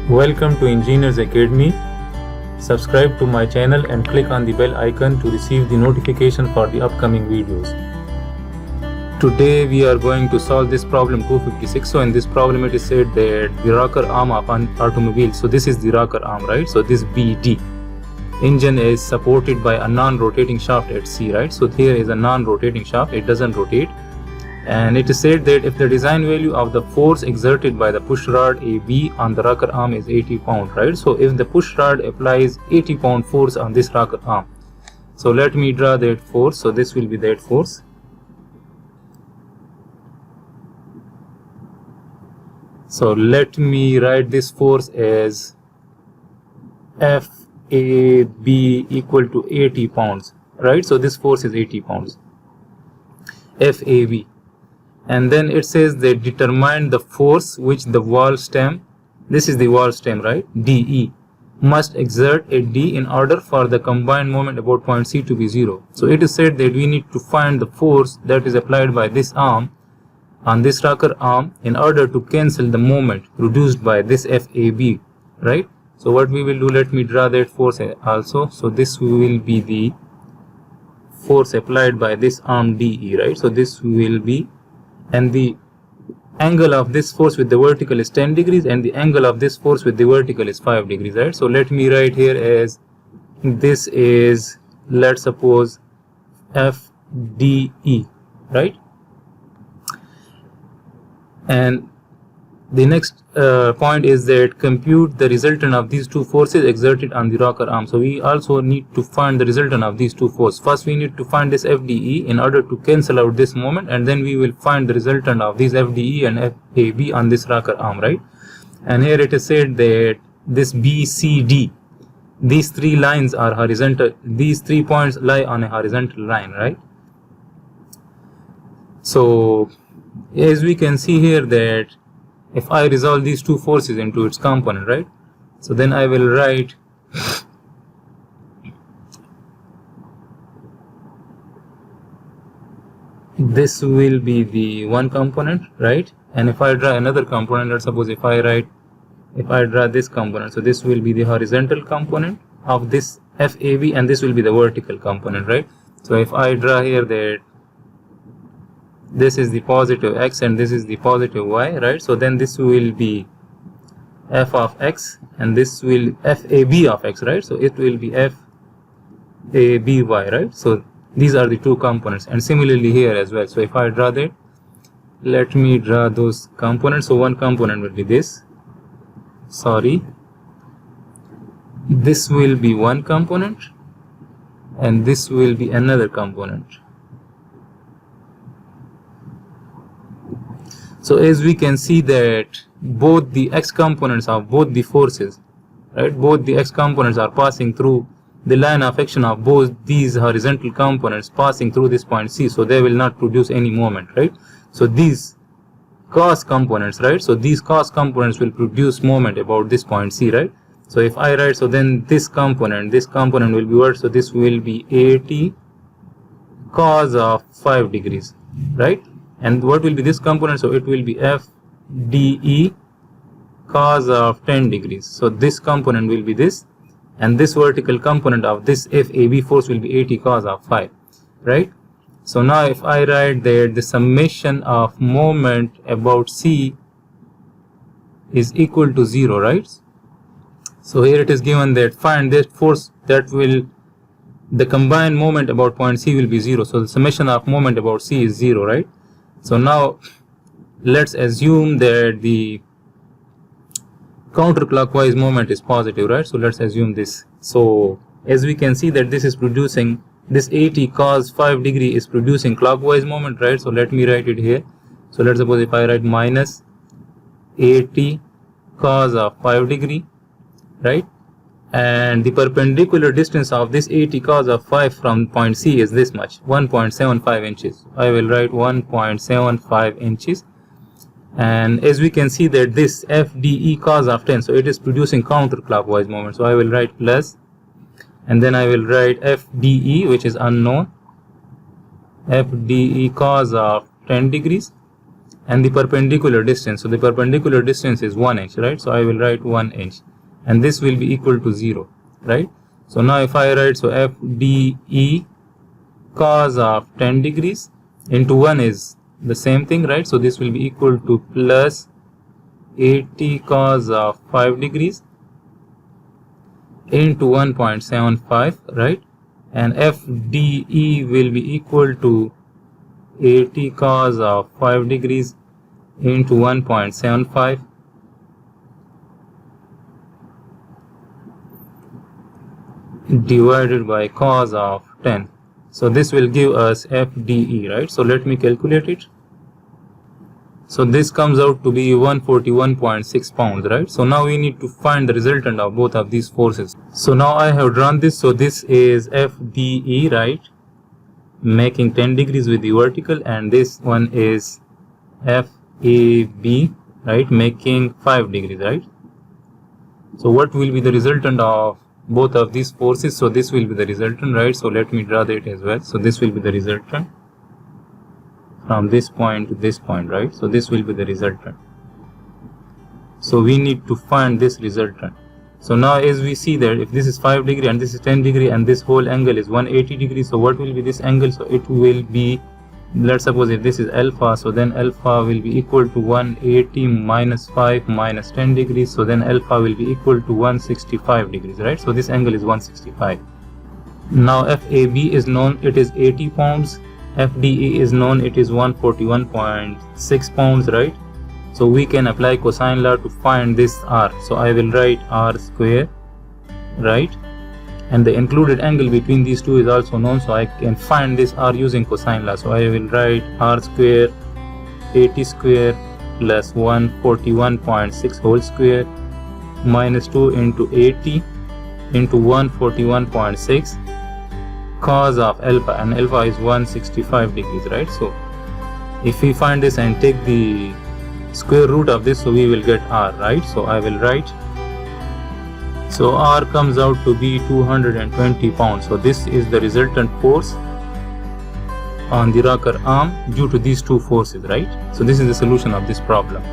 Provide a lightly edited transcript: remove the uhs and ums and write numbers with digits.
Welcome to Engineers Academy. Subscribe to my channel and click on the bell icon to receive the notification for the upcoming videos. Today we are going to solve this problem 256. So in this problem it is said that the rocker arm of an automobile, so this is the rocker arm, right? So this BD engine is supported by a non-rotating shaft at C, right? So here is a non-rotating shaft, it doesn't rotate. And it is said that if the design value of the force exerted by the push rod AB on the rocker arm is 80 pounds, right? So if the push rod applies 80 pound force on this rocker arm, so let me draw that force. So this will be that force. So let me write this force as FAB equal to 80 pounds, right? So this force is 80 pounds, FAB. And then it says they determine the force which the valve stem, this is the valve stem, right, DE, must exert at D in order for the combined moment about point C to be 0. So it is said that we need to find the force that is applied by this arm on this rocker arm in order to cancel the moment produced by this FAB, right? So what we will do, let me draw that force also. So this will be the force applied by this arm DE, right? So this will be, and the angle of this force with the vertical is 10 degrees and the angle of this force with the vertical is 5 degrees, right? So let me write here as this is, let's suppose, FDE, right? And the next point is that compute the resultant of these two forces exerted on the rocker arm. So we also need to find the resultant of these two forces. First we need to find this FDE in order to cancel out this moment, and then we will find the resultant of these FDE and FAB on this rocker arm, right? And here it is said that this BCD, these three lines are horizontal, these 3 points lie on a horizontal line, right? So as we can see here that if I resolve these two forces into its component, right? So then I will write this will be the one component, right? And if I draw another component, let's suppose if I draw this component, so this will be the horizontal component of this FAB and this will be the vertical component, right? So if I draw here that this is the positive x and this is the positive y, right? So then this will be f of x and this will FAB of x, right? So it will be FABY, right? So these are the two components, and similarly here as well. So if I draw that, let me draw those components. So one component will be this, this will be one component and this will be another component. So as we can see that both the x components of both the forces, right, both the x components are passing through the line of action of both these horizontal components passing through this point C, so they will not produce any moment, right? So these cos components, right, so these cos components will produce moment about this point C, right? So if I write, so then this component will be what? So this will be 80 cos of 5 degrees, right? And what will be this component? So it will be FDE cos of 10 degrees. So this component will be this, and this vertical component of this FAB force will be 80 cos of 5, right? So now if I write that the summation of moment about C is equal to 0, right? So here it is given that find this force that will, the combined moment about point C will be 0. So the summation of moment about C is 0, right? So now let's assume that the counterclockwise moment is positive, right? So let's assume this. So as we can see that this is producing, this 80 cos 5 degree is producing clockwise moment, right? So let me write it here. So let's suppose if I write minus 80 cos of 5 degree, right? And the perpendicular distance of this 80 cos of 5 from point C is this much, 1.75 inches. I will write 1.75 inches. And as we can see that this FDE cos of 10, so it is producing counterclockwise moment. So I will write plus, and then I will write FDE, which is unknown, FDE cos of 10 degrees, and the perpendicular distance. So the perpendicular distance is 1 inch, right? So I will write 1 inch, and this will be equal to 0, right? So now if I write, so FDE cos of 10 degrees into 1 is the same thing, right? So this will be equal to plus 80 cos of 5 degrees into 1.75, right? And FDE will be equal to 80 cos of 5 degrees into 1.75 divided by cos of 10. So this will give us FDE, right? So let me calculate it. So this comes out to be 141.6 pounds, right? So now we need to find the resultant of both of these forces. So now I have drawn this. So this is FDE, right, making 10 degrees with the vertical, and this one is FAB, right, making 5 degrees, right? So what will be the resultant of both of these forces? So this will be the resultant, right? So let me draw that as well. So this will be the resultant from this point to this point, right? So this will be the resultant. So we need to find this resultant. So now as we see that if this is 5 degree and this is 10 degree and this whole angle is 180 degrees, so what will be this angle? So it will be, let's suppose if this is alpha, so then alpha will be equal to 180 minus 5 minus 10 degrees, so then alpha will be equal to 165 degrees, right? So this angle is 165. Now FAB is known, it is 80 pounds. FDE is known, it is 141.6 pounds, right? So we can apply cosine law to find this R. So I will write R square, right? And the included angle between these two is also known, so I can find this R using cosine law. So I will write R square 80 square plus 141.6 whole square minus 2 into 80 into 141.6 cos of alpha, and alpha is 165 degrees, right? So if we find this and take the square root of this, so we will get R, right? So I will write, so R comes out to be 220 pounds. So this is the resultant force on the rocker arm due to these two forces, right? So this is the solution of this problem.